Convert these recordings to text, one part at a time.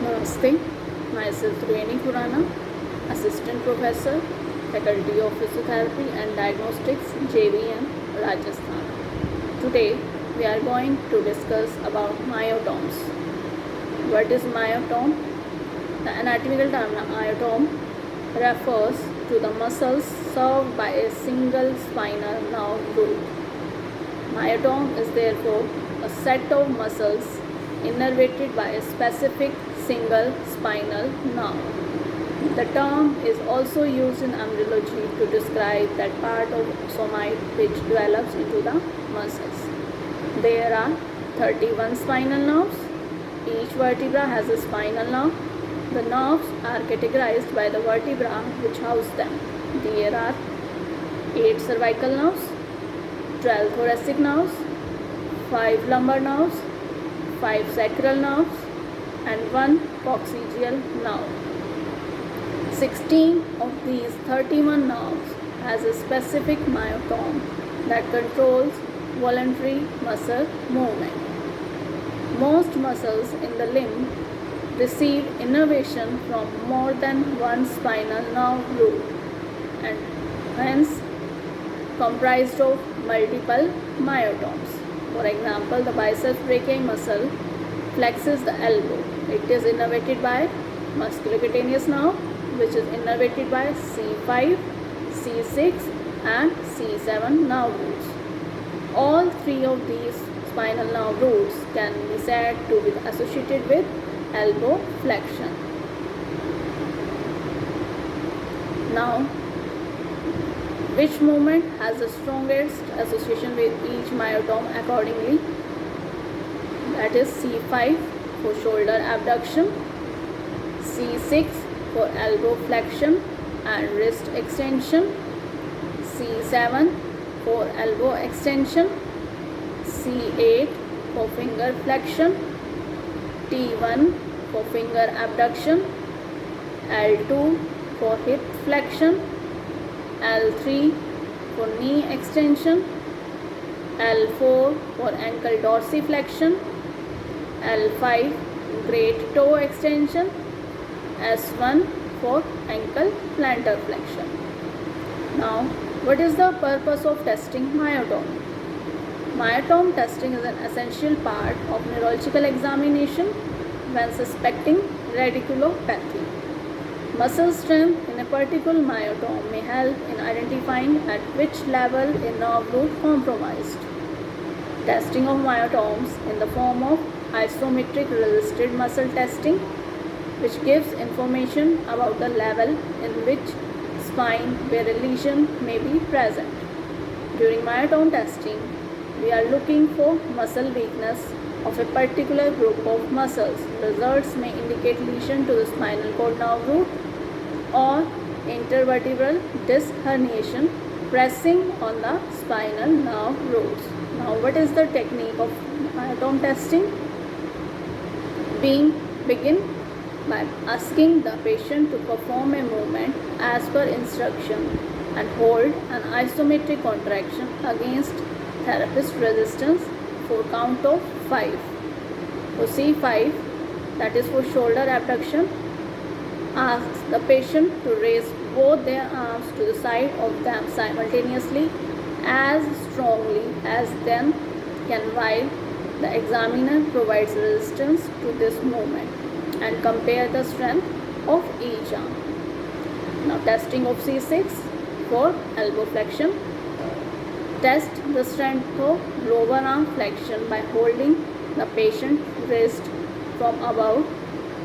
Namaste, myself Triveni Khurana, Assistant Professor, Faculty of Physiotherapy and Diagnostics, JVM, Rajasthan. Today, we are going to discuss about myotomes. What is myotome? The anatomical term myotome refers to the muscles served by a single spinal nerve root. Myotome is therefore a set of muscles innervated by a specific single spinal nerve. The term is also used in embryology to describe that part of somite which develops into the muscles. There are 31 spinal nerves. Each vertebra has a spinal nerve. The nerves are categorized by the vertebra which house them. There are 8 cervical nerves, 12 thoracic nerves, 5 lumbar nerves, 5 sacral nerves, and 1 coccygeal nerve. 16 of these 31 nerves has a specific myotome that controls voluntary muscle movement. Most muscles in the limb receive innervation from more than one spinal nerve root and hence comprised of multiple myotomes. For example, the biceps brachii muscle flexes the elbow. It is innervated by musculocutaneous nerve, which is innervated by C5, C6 and C7 nerve roots. All three of these spinal nerve roots can be said to be associated with elbow flexion. Now, which movement has the strongest association with each myotome accordingly? That is C5 for shoulder abduction, C6 for elbow flexion and wrist extension, C7 for elbow extension, C8 for finger flexion, T1 for finger abduction, L2 for hip flexion, L3 for knee extension, L4 for ankle dorsiflexion, L5 great toe extension, S1 for ankle plantar flexion. Now, what is the purpose of testing myotome? Myotome testing is an essential part of neurological examination when suspecting radiculopathy. Muscle strength in a particular myotome may help in identifying at which level a nerve root compromised. Testing of myotomes in the form of isometric resisted muscle testing, which gives information about the level in which spine where a lesion may be present. During myotome testing, we are looking for muscle weakness of a particular group of muscles. Results may indicate lesion to the spinal cord nerve root or intervertebral disc herniation pressing on the spinal nerve roots. Now, what is the technique of myotome testing? Begin by asking the patient to perform a movement as per instruction and hold an isometric contraction against therapist resistance for count of 5. For C5, that is for shoulder abduction, ask the patient to raise both their arms to the side of them simultaneously as strongly as them can while the examiner provides resistance to this movement and compare the strength of each arm. Now, testing of C6 for elbow flexion. Test the strength of lower arm flexion by holding the patient's wrist from above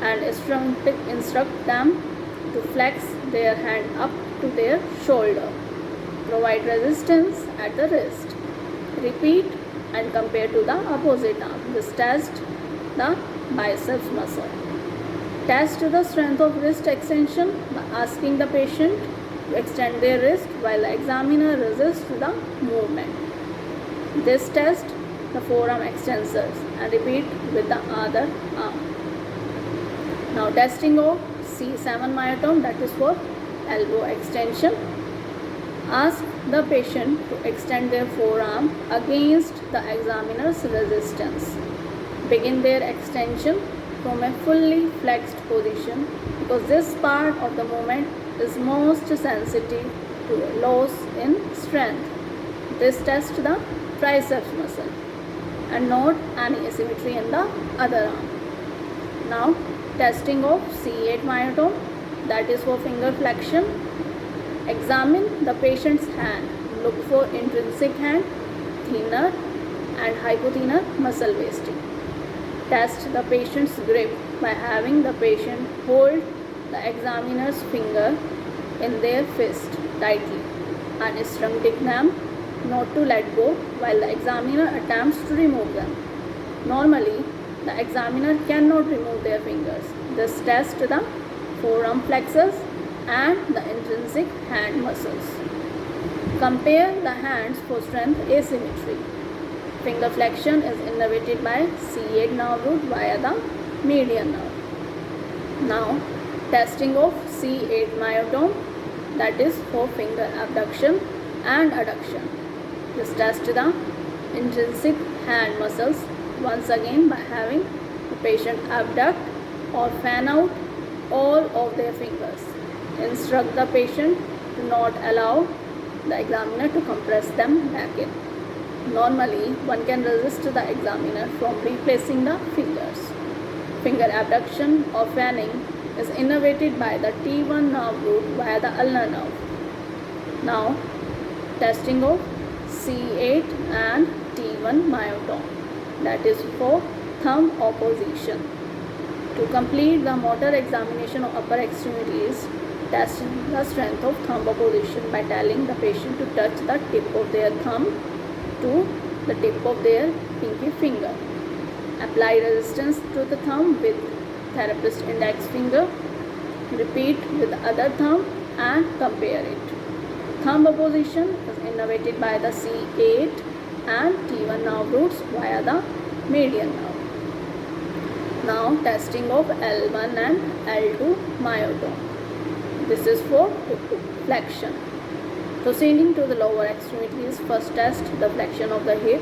and instruct them to flex their hand up to their shoulder. Provide resistance at the wrist. Repeat and compare to the opposite arm. This test the biceps muscle. Test the strength of wrist extension by asking the patient to extend their wrist while the examiner resists the movement. This test the forearm extensors and repeat with the other arm. Now, testing of C7 myotome, that is for elbow extension. Ask the patient to extend their forearm against the examiner's resistance. Begin their extension from a fully flexed position because this part of the movement is most sensitive to a loss in strength. This tests the triceps muscle and not any asymmetry in the other arm. Now testing of C8 myotome, that is for finger flexion. Examine the patient's hand. Look for intrinsic hand, thenar and hypothenar muscle wasting. Test the patient's grip by having the patient hold the examiner's finger in their fist tightly and instructing them not to let go while the examiner attempts to remove them. Normally, the examiner cannot remove their fingers. This tests the forearm flexors and the intrinsic hand muscles. Compare the hands for strength asymmetry. Finger flexion is innervated by C8 nerve root via the median nerve. Now, testing of C8 myotome, that is for finger abduction and adduction. This tests the intrinsic hand muscles once again by having the patient abduct or fan out all of their fingers. Instruct the patient to not allow the examiner to compress them back in. Normally, one can resist the examiner from replacing the fingers. Finger abduction or fanning is innervated by the T1 nerve root via the ulnar nerve. Now, testing of C8 and T1 myotome, that is for thumb opposition. To complete the motor examination of upper extremities, test the strength of thumb opposition by telling the patient to touch the tip of their thumb to the tip of their pinky finger. Apply resistance to the thumb with therapist index finger. Repeat with the other thumb and compare it. Thumb opposition is innervated by the C8 and T1 nerve roots via the median nerve. Now testing of L1 and L2 myotome. This is for flexion. Proceeding to the lower extremities, first test the flexion of the hip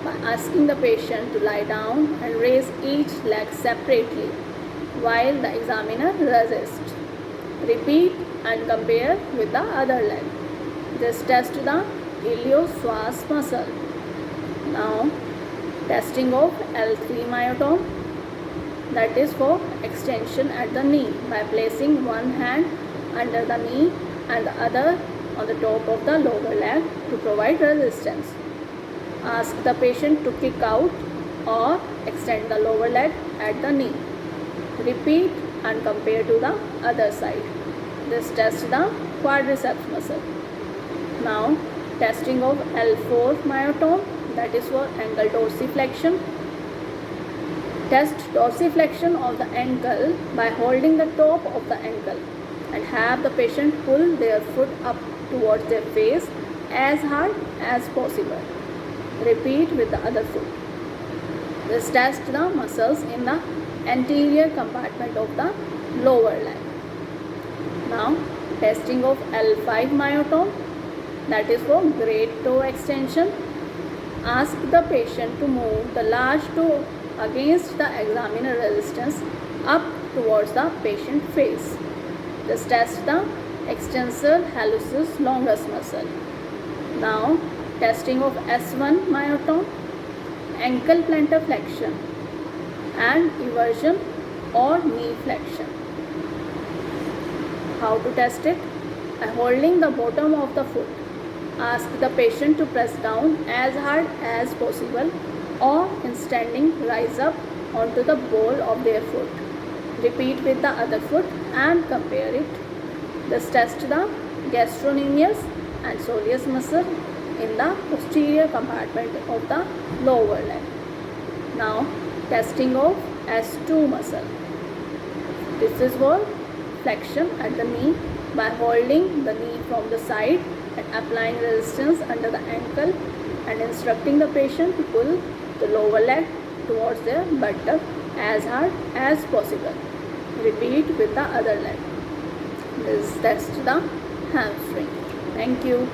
by asking the patient to lie down and raise each leg separately while the examiner resists. Repeat and compare with the other leg. This tests the iliopsoas muscle. Now testing of L3 myotome, that is for extension at the knee by placing one hand under the knee and the other on the top of the lower leg to provide resistance. Ask the patient to kick out or extend the lower leg at the knee. Repeat and compare to the other side. This tests the quadriceps muscle. Now testing of L4 myotome, that is for ankle dorsiflexion. Test dorsiflexion of the ankle by holding the top of the ankle and have the patient pull their foot up towards their face as hard as possible. Repeat with the other foot. This tests the muscles in the anterior compartment of the lower leg. Now testing of L5 myotome, that is for great toe extension. Ask the patient to move the large toe against the examiner resistance up towards the patient face. This tests the extensor hallucis longus muscle. Now testing of S1 myotome, ankle plantar flexion and eversion or knee flexion. How to test it? By holding the bottom of the foot. Ask the patient to press down as hard as possible or in standing rise up onto the ball of their foot. Repeat with the other foot and compare it. This tests the gastrocnemius and soleus muscle in the posterior compartment of the lower leg. Now testing of S2 muscle. This is for flexion at the knee by holding the knee from the side and applying resistance under the ankle and instructing the patient to pull the lower leg towards their buttock as hard as possible. Repeat with the other leg. This tests the hamstring. Thank you.